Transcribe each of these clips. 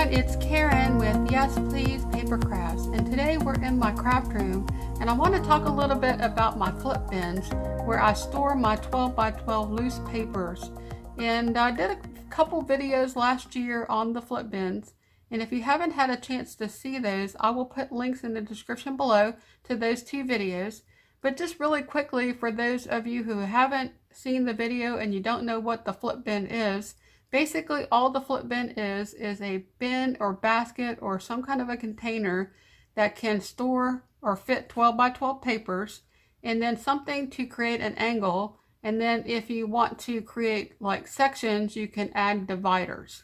everyone, it's Karen with Yes Please Paper Crafts, and today we're in my craft room and I want to talk a little bit about my flip bins where I store my 12 by 12 loose papers. And I did a couple videos last year on the flip bins, and if you haven't had a chance to see those, I will put links in the description below to those two videos. But just really quickly, for those of you who haven't seen the video and you don't know what the flip bin is, basically all the flip bin is a bin or basket or some kind of a container that can store or fit 12 by 12 papers, and then something to create an angle, and then if you want to create like sections, you can add dividers.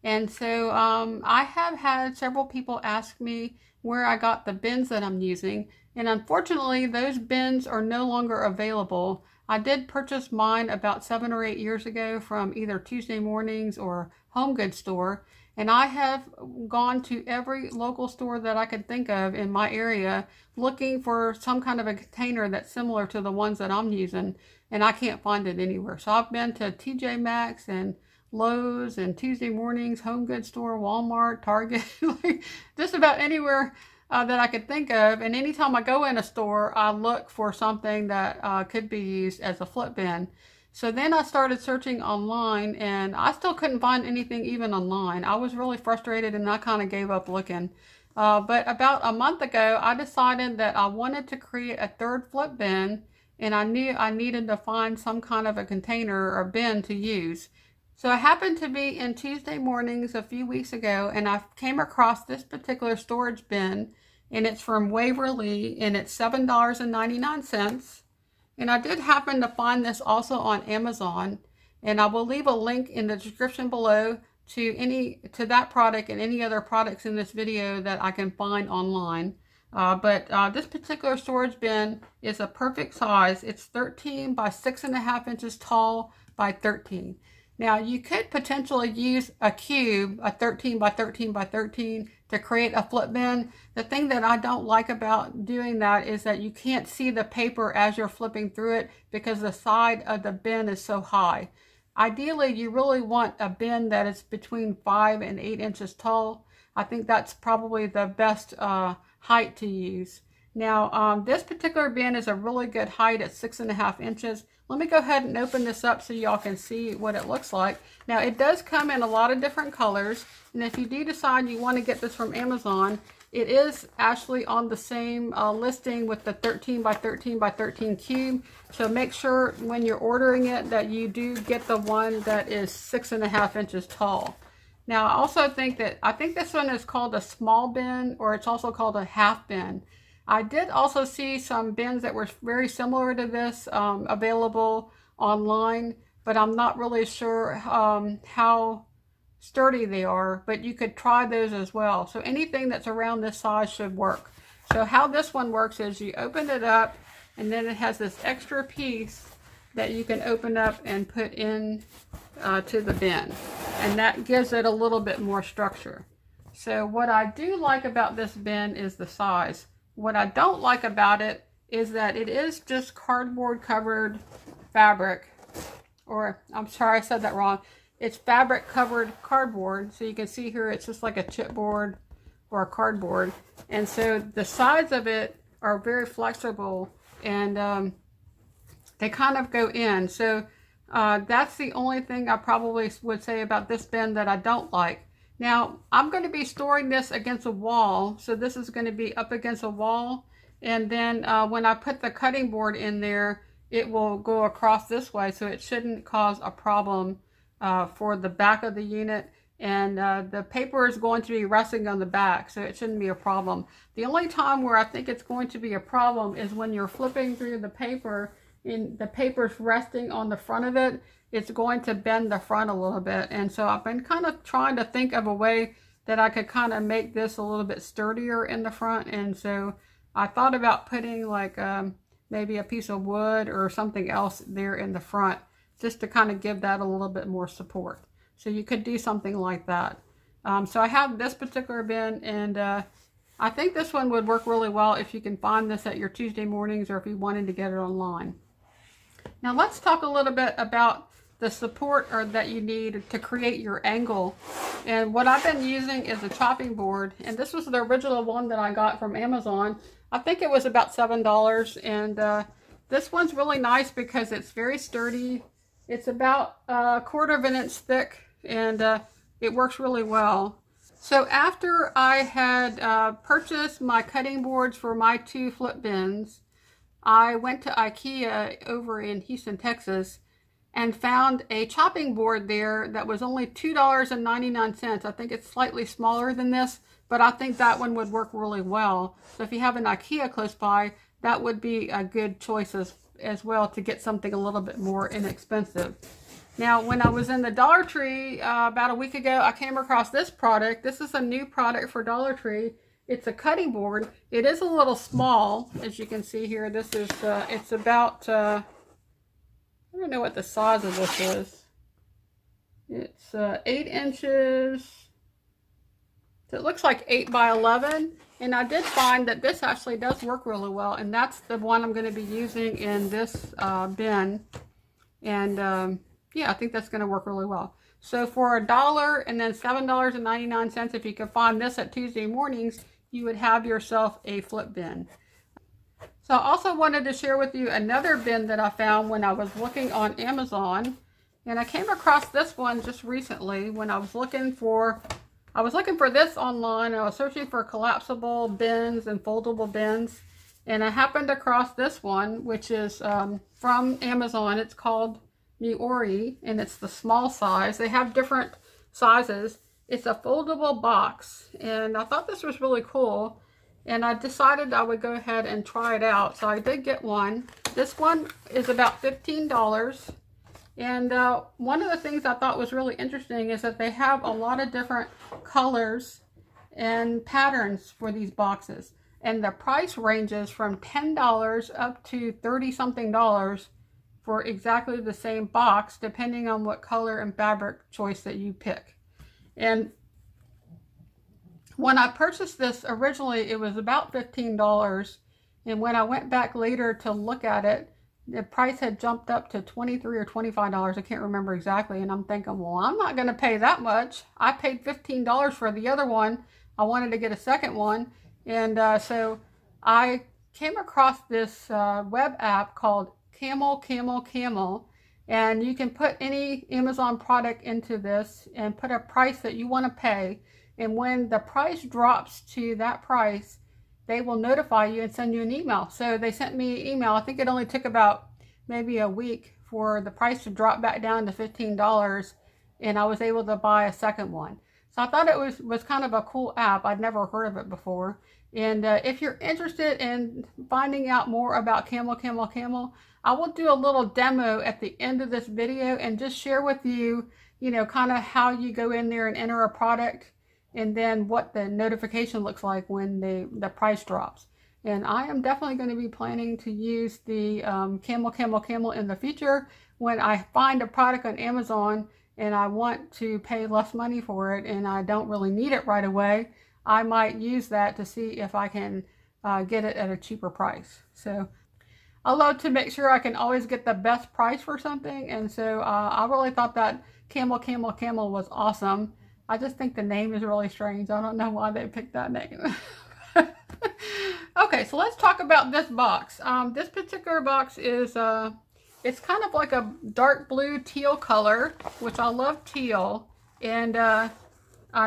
And so I have had several people ask me where I got the bins that I'm using, and unfortunately those bins are no longer available. I did purchase mine about 7 or 8 years ago from either Tuesday Mornings or Home Goods Store, and I have gone to every local store that I could think of in my area looking for some kind of a container that's similar to the ones that I'm using, and I can't find it anywhere. So I've been to TJ Maxx and Lowe's and Tuesday Mornings, Home Goods Store, Walmart, Target, like just about anywhere that I could think of. And anytime I go in a store, I look for something that could be used as a flip bin. So then I started searching online, and I still couldn't find anything even online. I was really frustrated and I kind of gave up looking. But about a month ago, I decided that I wanted to create a third flip bin, and I knew I needed to find some kind of a container or bin to use. So I happened to be in Tuesday Mornings a few weeks ago, and I came across this particular storage bin, and it's from Waverly, and it's $7.99. And I did happen to find this also on Amazon, and I will leave a link in the description below to that product and any other products in this video that I can find online. But this particular storage bin is a perfect size. It's 13 by 6.5 inches tall by 13. Now you could potentially use a cube, a 13 by 13 by 13, to create a flip bin. The thing that I don't like about doing that is that you can't see the paper as you're flipping through it because the side of the bin is so high. Ideally, you really want a bin that is between 5 and 8 inches tall. I think that's probably the best height to use. Now, this particular bin is a really good height at 6.5 inches. Let me go ahead and open this up so y'all can see what it looks like. Now, it does come in a lot of different colors, and if you do decide you want to get this from Amazon, it is actually on the same listing with the 13 by 13 by 13 cube. So make sure when you're ordering it that you do get the one that is 6.5 inches tall. Now, I also think this one is called a small bin, or it's also called a half bin. I did also see some bins that were very similar to this available online, but I'm not really sure how sturdy they are, but you could try those as well. So anything that's around this size should work. So how this one works is you open it up, and then it has this extra piece that you can open up and put in to the bin, and that gives it a little bit more structure. So what I do like about this bin is the size. What I don't like about it is that it is just cardboard covered fabric, or I'm sorry, I said that wrong. It's fabric covered cardboard. So you can see here it's just like a chipboard or a cardboard. And so the sides of it are very flexible, and they kind of go in. So that's the only thing I probably would say about this bin that I don't like. Now, I'm going to be storing this against a wall, so this is going to be up against a wall, and then when I put the cutting board in there, it will go across this way, so it shouldn't cause a problem for the back of the unit, and the paper is going to be resting on the back, so it shouldn't be a problem. The only time where I think it's going to be a problem is when you're flipping through the paper and the paper's resting on the front of it. It's going to bend the front a little bit, and so I've been kind of trying to think of a way that I could kind of make this a little bit sturdier in the front. And so I thought about putting like maybe a piece of wood or something else there in the front, just to kind of give that a little bit more support. So you could do something like that. So I have this particular bin, and I think this one would work really well if you can find this at your Tuesday Mornings, or if you wanted to get it online. Now let's talk a little bit about the support or that you need to create your angle. And what I've been using is a chopping board, and this was the original one that I got from Amazon. I think it was about $7, and this one's really nice because it's very sturdy. It's about 1/4 inch thick, and it works really well. So after I had purchased my cutting boards for my 2 flip bins, I went to IKEA over in Houston, Texas, and found a chopping board there that was only $2.99. I think it's slightly smaller than this, but I think that one would work really well. So if you have an IKEA close by, that would be a good choice as well to get something a little bit more inexpensive. Now, when I was in the Dollar Tree about a week ago, I came across this product. This is a new product for Dollar Tree. It's a cutting board. It is a little small, as you can see here. This is, it's about, I don't know what the size of this is. It's 8 inches. So it looks like 8 by 11. And I did find that this actually does work really well. And that's the one I'm going to be using in this bin. And yeah, I think that's going to work really well. So for $1 and then $7.99, if you can find this at Tuesday mornings, you would have yourself a flip bin. So I also wanted to share with you another bin that I found when I was looking on Amazon. And I came across this one just recently when I was looking for this online. I was searching for collapsible bins and foldable bins. And I happened across this one, which is from Amazon. It's called 𝗍𝗏𝗄𝗎, and it's the small size. They have different sizes. It's a foldable box, and I thought this was really cool, and I decided I would go ahead and try it out. So I did get one. This one is about $15, and one of the things I thought was really interesting is that they have a lot of different colors and patterns for these boxes, and the price ranges from $10 up to $30-something for exactly the same box, depending on what color and fabric choice that you pick. And when I purchased this originally, it was about $15, and when I went back later to look at it, the price had jumped up to $23 or $25. I can't remember exactly, and I'm thinking, well, I'm not going to pay that much. I paid $15 for the other one. I wanted to get a second one, and so I came across this web app called 𝗊𝗊𝗊𝗊, and you can put any Amazon product into this and put a price that you want to pay, and when the price drops to that price, they will notify you and send you an email. So they sent me an email. I think it only took about maybe a week for the price to drop back down to $15, and I was able to buy a second one. So I thought it was kind of a cool app. I'd never heard of it before. And if you're interested in finding out more about 𝗊𝗊𝗊𝗊𝗊, I will do a little demo at the end of this video and just share with you, kind of how you go in there and enter a product, and then what the notification looks like when the price drops. And I am definitely going to be planning to use the 𝗊𝗊𝗊𝗊𝗊 in the future when I find a product on Amazon and I want to pay less money for it and I don't really need it right away. I might use that to see if I can get it at a cheaper price. So I love to make sure I can always get the best price for something, and so I really thought that 𝗊𝗊𝗊𝗊𝗊 was awesome. I just think the name is really strange. I don't know why they picked that name. Okay, so let's talk about this box. This particular box is, it's kind of like a dark blue teal color, which I love teal. And I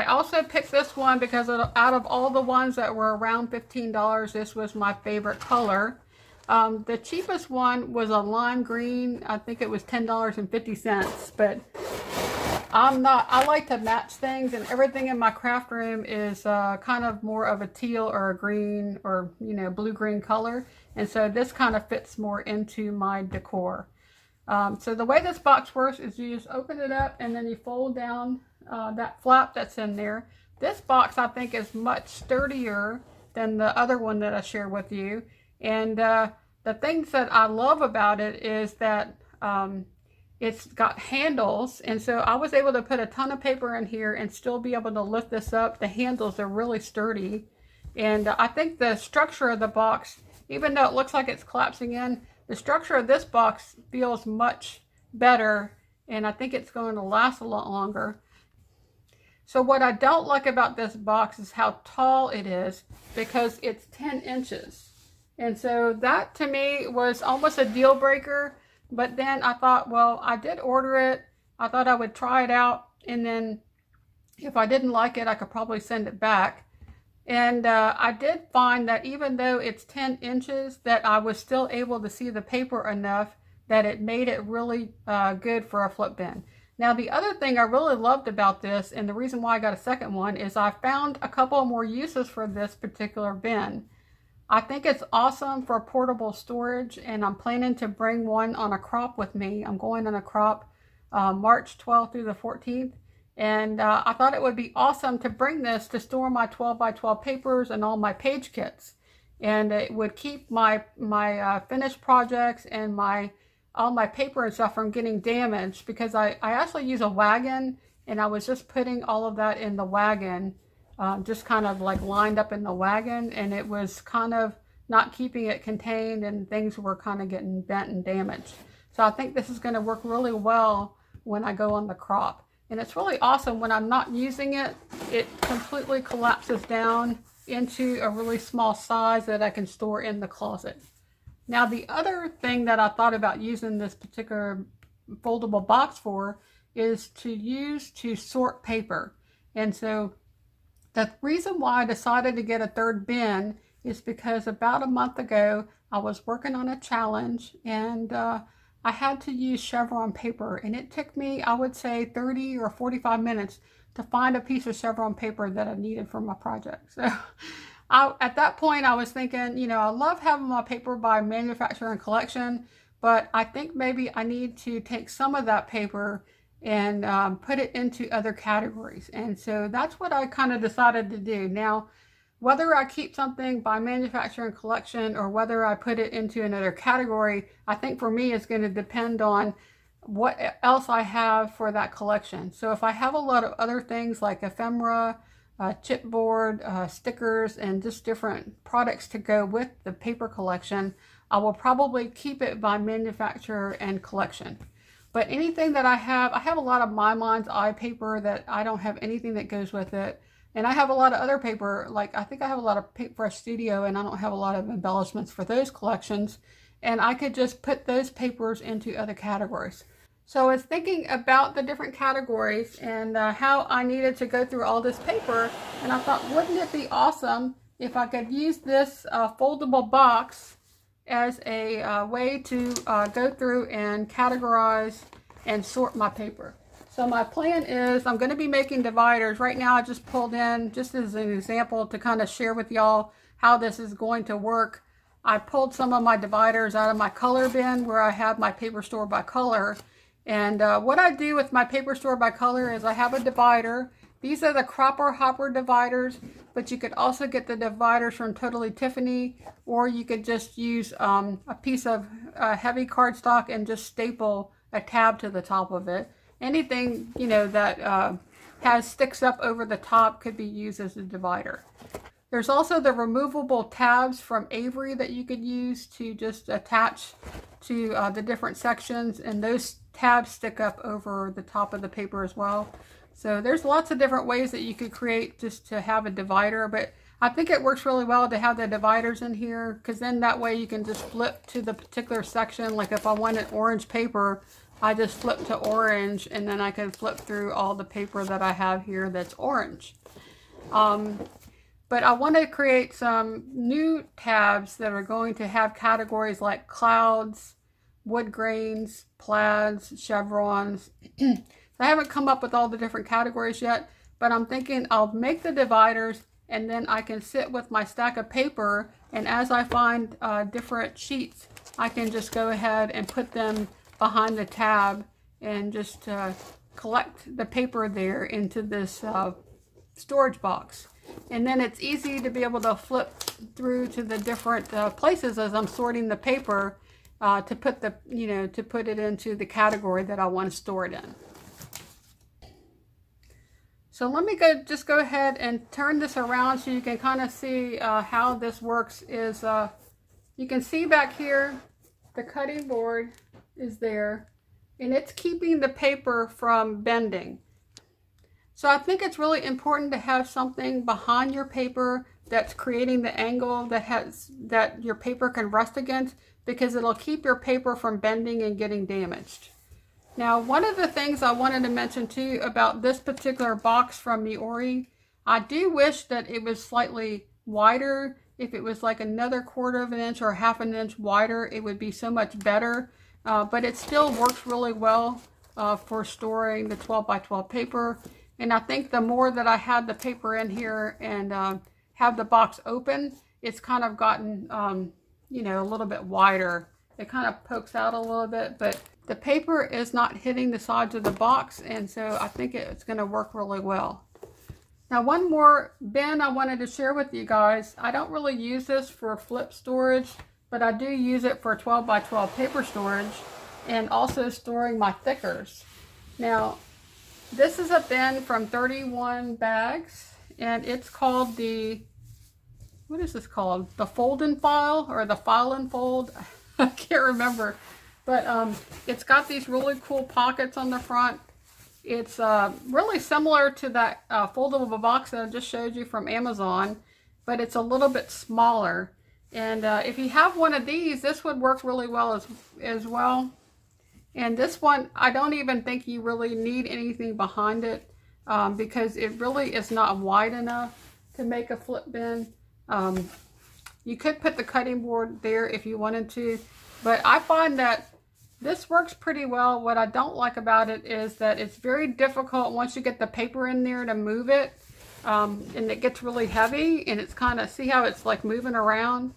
also picked this one because out of all the ones that were around $15, this was my favorite color. The cheapest one was a lime green. I think it was $10.50, but I like to match things, and everything in my craft room is kind of more of a teal or a green or blue-green color, and so this kind of fits more into my decor. So the way this box works is you just open it up and then you fold down that flap that's in there. This box I think is much sturdier than the other one that I shared with you, and the things that I love about it is that it's got handles, and so I was able to put a ton of paper in here and still be able to lift this up. The handles are really sturdy, and I think the structure of the box, even though it looks like it's collapsing in, the structure of this box feels much better and I think it's going to last a lot longer. So what I don't like about this box is how tall it is, because it's 10 inches. And so that to me was almost a deal breaker. But then I thought, well, I did order it. I thought I would try it out, and then if I didn't like it, I could probably send it back. And I did find that even though it's 10 inches, that I was still able to see the paper enough that it made it really good for a flip bin. Now, the other thing I really loved about this, and the reason why I got a second one, is I found a couple more uses for this particular bin. I think it's awesome for portable storage, and I'm planning to bring one on a crop with me. I'm going on a crop March 12th through the 14th, and I thought it would be awesome to bring this to store my 12x12 papers and all my page kits. And it would keep my finished projects and all my paper and stuff from getting damaged, because I actually use a wagon, and I was just putting all of that in the wagon, just kind of like lined up in the wagon, and it was kind of not keeping it contained, and things were kind of getting bent and damaged. So I think this is going to work really well when I go on the crop. And it's really awesome when I'm not using it, it completely collapses down into a really small size that I can store in the closet. Now, the other thing that I thought about using this particular foldable box for is to sort paper. And so the reason why I decided to get a third bin is because about a month ago, I was working on a challenge, and I had to use chevron paper, and it took me, I would say, 30 or 45 minutes to find a piece of chevron paper that I needed for my project. So at that point, I was thinking, you know, I love having my paper by manufacturer and collection, but I think maybe I need to take some of that paper and put it into other categories. And so that's what I kind of decided to do. Now, whether I keep something by manufacturer and collection or whether I put it into another category, I think for me is going to depend on what else I have for that collection. So if I have a lot of other things like ephemera, chipboard, stickers, and just different products to go with the paper collection, I will probably keep it by manufacturer and collection. But anything that I have a lot of My Mind's Eye paper that I don't have anything that goes with it. And I have a lot of other paper, like I think I have a lot of Paintbrush Studio, and I don't have a lot of embellishments for those collections. And I could just put those papers into other categories. So I was thinking about the different categories and how I needed to go through all this paper. And I thought, wouldn't it be awesome if I could use this foldable box as a way to go through and categorize and sort my paper. So my plan is I'm going to be making dividers. Right now I just pulled in, just as an example to kind of share with y'all how this is going to work. I pulled some of my dividers out of my color bin where I have my paper stored by color. And what I do with my paper stored by color is I have a divider. These are the Cropper Hopper dividers, but you could also get the dividers from Totally Tiffany, or you could just use a piece of heavy cardstock and just staple a tab to the top of it. Anything, you know, that sticks up over the top could be used as a divider. There's also the removable tabs from Avery that you could use to just attach to the different sections, and those tabs stick up over the top of the paper as well. So there's lots of different ways that you could create just to have a divider, but I think it works really well to have the dividers in here, because then that way you can just flip to the particular section. Like if I wanted orange paper, I just flip to orange, and then I can flip through all the paper that I have here that's orange. But I want to create some new tabs that are going to have categories like clouds, wood grains, plaids, chevrons. I haven't come up with all the different categories yet, but I'm thinking I'll make the dividers, and then I can sit with my stack of paper, and as I find different sheets, I can just go ahead and put them behind the tab and just collect the paper there into this storage box. And then it's easy to be able to flip through to the different places as I'm sorting the paper to put the, to put it into the category that I want to store it in. So let me just go ahead and turn this around so you can kind of see how this works. You can see back here the cutting board is there, and it's keeping the paper from bending. So I think it's really important to have something behind your paper that's creating the angle that your paper can rest against, because it'll keep your paper from bending and getting damaged. Now, one of the things I wanted to mention too about this particular box from 𝗍𝗧, I do wish that it was slightly wider. If it was like another 1/4 of an inch or 1/2 an inch wider, it would be so much better. But it still works really well for storing the 12 by 12 paper. And I think the more that I had the paper in here and have the box open, it's kind of gotten, you know, a little bit wider. It kind of pokes out a little bit, but the paper is not hitting the sides of the box, and so I think it's going to work really well. Now, one more bin I wanted to share with you guys. I don't really use this for flip storage, but I do use it for 12 by 12 paper storage and also storing my thickers. Now, this is a bin from 31 bags, and it's called the, what is this called? The fold and file, or the file and fold? I can't remember. But it's got these really cool pockets on the front. It's really similar to that foldable box that I just showed you from Amazon, but it's a little bit smaller. And if you have one of these, this would work really well as well. And this one, I don't even think you really need anything behind it because it really is not wide enough to make a flip bin. You could put the cutting board there if you wanted to, but I find that this works pretty well. What I don't like about it is that it's very difficult once you get the paper in there to move it, and it gets really heavy, and it's kind of, see how it's like moving around?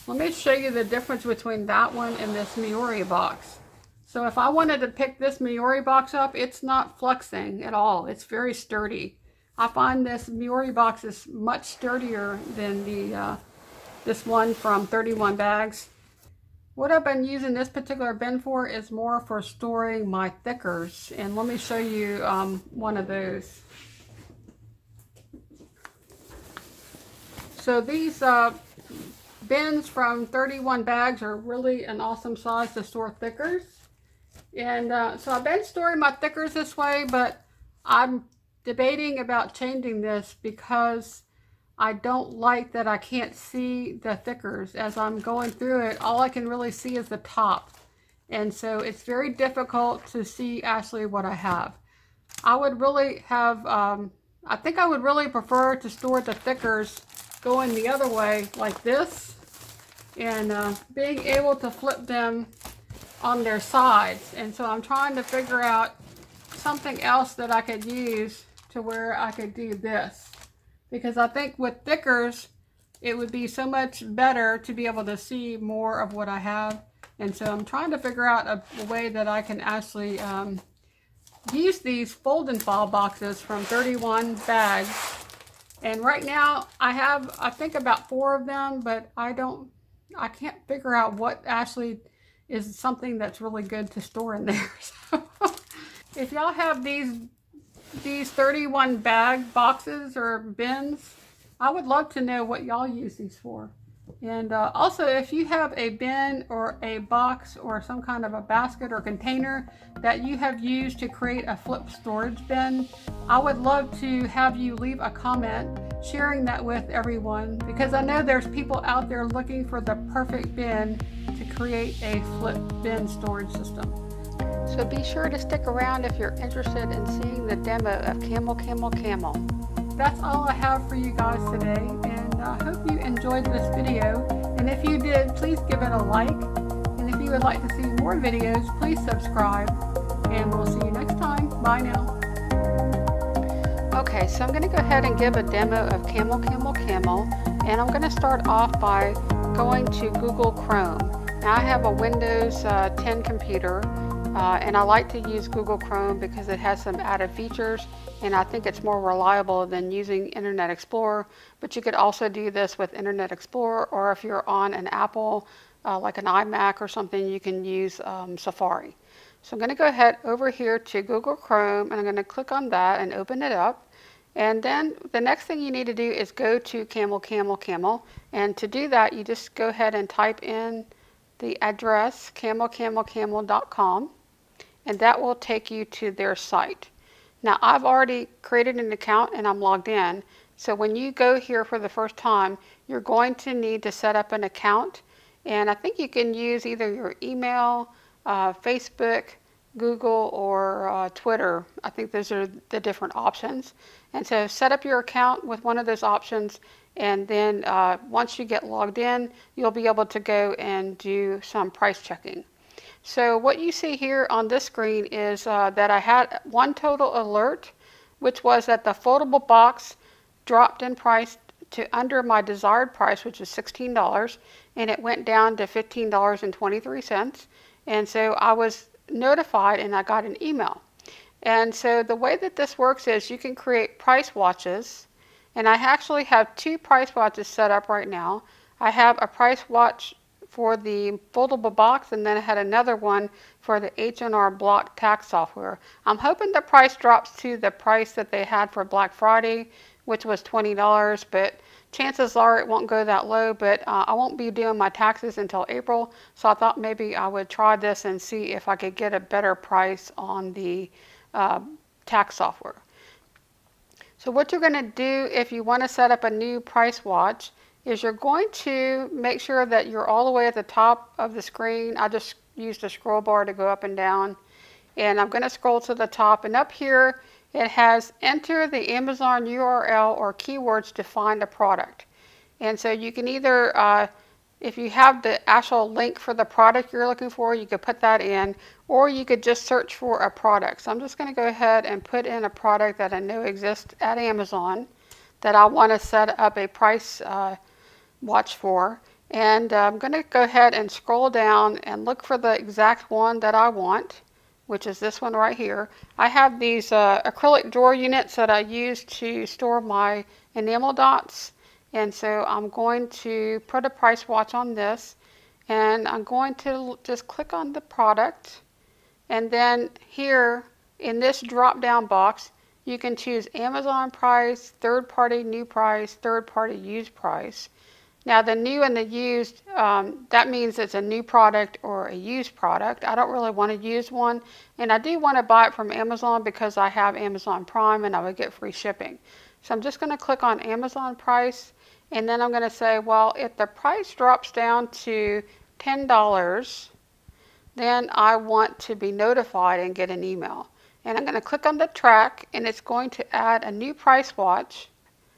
Let me show you the difference between that one and this 𝗍𝗧 box. So if I wanted to pick this 𝗍𝗧 box up, it's not flexing at all. It's very sturdy. I find this 𝗍𝗧 box is much sturdier than this one from 31 bags. What I've been using this particular bin for is more for storing my thickers, and let me show you one of those. So these bins from 31 bags are really an awesome size to store thickers. And so I've been storing my thickers this way, but I'm debating about changing this because I don't like that I can't see the thickers. As I'm going through it, all I can really see is the top. And so it's very difficult to see actually what I have. I would really have, I think I would really prefer to store the thickers going the other way like this. And being able to flip them on their sides. And so I'm trying to figure out something else that I could use to where I could do this. Because I think with thickers, it would be so much better to be able to see more of what I have. And so I'm trying to figure out a way that I can actually use these fold and file boxes from 31 bags. And right now I have, I think, about 4 of them, but I can't figure out what actually is something that's really good to store in there. So if y'all have these 31 bag boxes or bins, I would love to know what y'all use these for. And also, if you have a bin or a box or some kind of a basket or container that you have used to create a flip storage bin, I would love to have you leave a comment sharing that with everyone, because I know there's people out there looking for the perfect bin to create a flip bin storage system. So be sure to stick around if you're interested in seeing the demo of 𝗊𝗊𝗊𝗊𝗊. That's all I have for you guys today, and I hope you enjoyed this video. And if you did, please give it a like. And if you would like to see more videos, please subscribe. And we'll see you next time. Bye now. Okay, so I'm going to go ahead and give a demo of 𝗊𝗊𝗊𝗊, and I'm going to start off by going to Google Chrome. Now I have a Windows 10 computer, and I like to use Google Chrome because it has some added features, and I think it's more reliable than using Internet Explorer. But you could also do this with Internet Explorer, or if you're on an Apple, like an iMac or something, you can use Safari. So I'm going to go ahead over here to Google Chrome, and I'm going to click on that and open it up. And then the next thing you need to do is go to 𝗊𝗊𝗊𝗊𝗊, and to do that, you just go ahead and type in the address 𝗊𝗊𝗊𝗊.com, and that will take you to their site. Now I've already created an account and I'm logged in, so when you go here for the first time, you're going to need to set up an account, and I think you can use either your email, Facebook, Google, or Twitter. I think those are the different options. And so set up your account with one of those options, and then once you get logged in, you'll be able to go and do some price checking. So what you see here on this screen is that I had one total alert, which was that the foldable box dropped in price to under my desired price, which is $16, and it went down to $15.23. And so I was notified and I got an email. And so the way that this works is you can create price watches, and I actually have two price watches set up right now. I have a price watch for the foldable box, and then I had another one for the H&R Block tax software. I'm hoping the price drops to the price that they had for Black Friday, which was $20, but chances are it won't go that low. But I won't be doing my taxes until April, so I thought maybe I would try this and see if I could get a better price on the tax software. So what you're going to do if you want to set up a new price watch is you're going to make sure that you're all the way at the top of the screen. I just used a scroll bar to go up and down, and I'm going to scroll to the top, and up here it has enter the Amazon URL or keywords to find a product. And so you can either if you have the actual link for the product you're looking for, you could put that in, or you could just search for a product. So I'm just going to go ahead and put in a product that I know exists at Amazon that I want to set up a price watch for. And I'm going to go ahead and scroll down and look for the exact one that I want, which is this one right here. I have these acrylic drawer units that I use to store my enamel dots. And so I'm going to put a price watch on this, and I'm going to just click on the product, and then here in this drop down box you can choose Amazon price, third party new price, third party used price. Now the new and the used, that means it's a new product or a used product. I don't really want a used one, and I do want to buy it from Amazon because I have Amazon Prime and I would get free shipping. So I'm just going to click on Amazon price, and then I'm going to say, well, if the price drops down to $10, then I want to be notified and get an email. And I'm going to click on the track, and it's going to add a new price watch.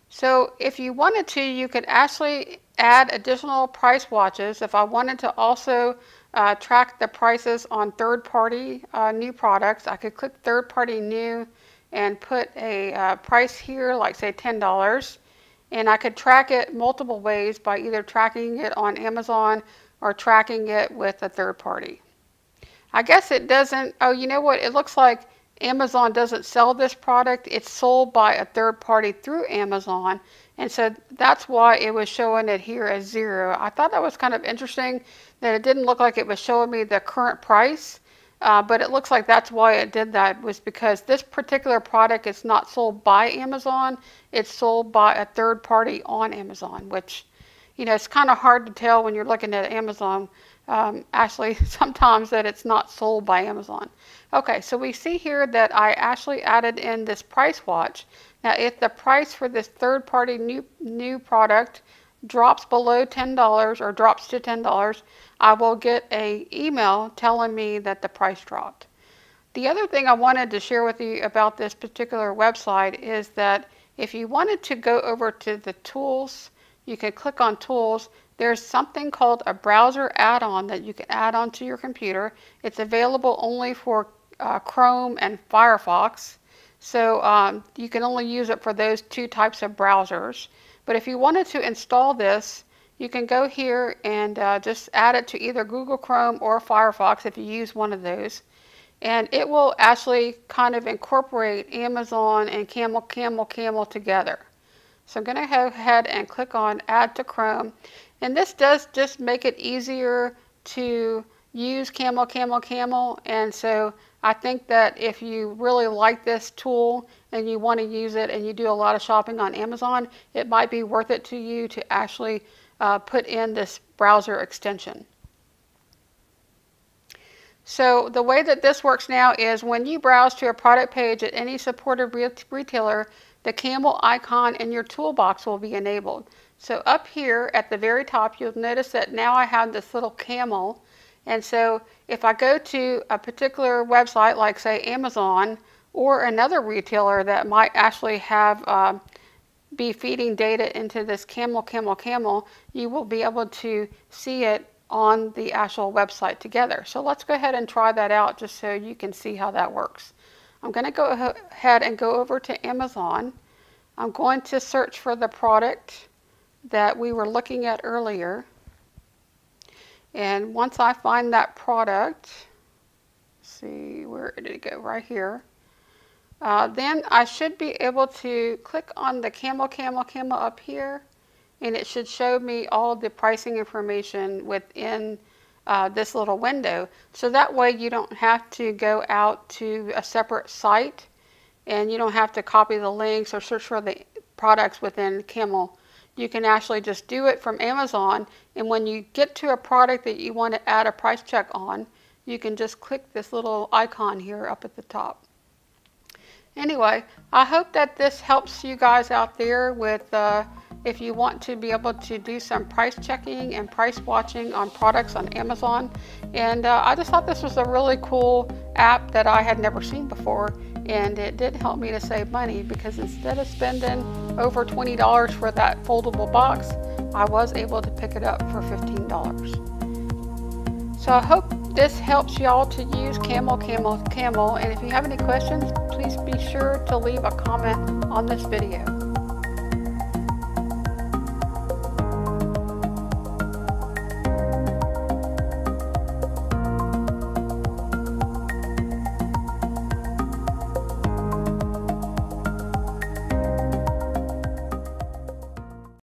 So if you wanted to, you could actually add additional price watches. If I wanted to also track the prices on third-party new products, I could click third-party new and put a price here, like say $10, and I could track it multiple ways by either tracking it on Amazon or tracking it with a third party. I guess it doesn't, oh, you know what, it looks like Amazon doesn't sell this product. It's sold by a third party through Amazon, and so that's why it was showing it here as 0. I thought that was kind of interesting that it didn't look like it was showing me the current price. But it looks like that's why it did that, was because this particular product is not sold by Amazon. It's sold by a third party on Amazon, which, you know, it's kind of hard to tell when you're looking at Amazon, actually sometimes, that it's not sold by Amazon. Okay, so we see here that I actually added in this price watch. Now if the price for this third party new product drops below $10 or drops to $10, I will get an email telling me that the price dropped. The other thing I wanted to share with you about this particular website is that if you wanted to go over to the tools, you can click on tools. There's something called a browser add-on that you can add onto your computer. It's available only for Chrome and Firefox. So you can only use it for those two types of browsers. But if you wanted to install this, you can go here and just add it to either Google Chrome or Firefox if you use one of those. And it will actually kind of incorporate Amazon and 𝗧𝗪𝗪𝗪𝗪 together. So I'm going to go ahead and click on Add to Chrome. And this does just make it easier to use 𝗧𝗪𝗪𝗪𝗪. And so I think that if you really like this tool and you want to use it and you do a lot of shopping on Amazon, it might be worth it to you to actually put in this browser extension. So the way that this works now is when you browse to a product page at any supported retailer, the camel icon in your toolbox will be enabled. So up here at the very top, you'll notice that now I have this little camel. And so if I go to a particular website, like say Amazon or another retailer that might actually have be feeding data into this camel, you will be able to see it on the actual website together. So let's go ahead and try that out just so you can see how that works. I'm going to go ahead and go over to Amazon. I'm going to search for the product that we were looking at earlier. And once I find that product, let's see, where did it go? Right here. Then I should be able to click on the camel up here, and it should show me all the pricing information within this little window. So that way you don't have to go out to a separate site, and you don't have to copy the links or search for the products within Camel. You can actually just do it from Amazon, and when you get to a product that you want to add a price check on, you can just click this little icon here up at the top. Anyway, I hope that this helps you guys out there with if you want to be able to do some price checking and price watching on products on Amazon. And I just thought this was a really cool app that I had never seen before, and it did help me to save money because instead of spending over $20 for that foldable box, I was able to pick it up for $15. So I hope this helps y'all to use Camel. And if you have any questions, please be sure to leave a comment on this video.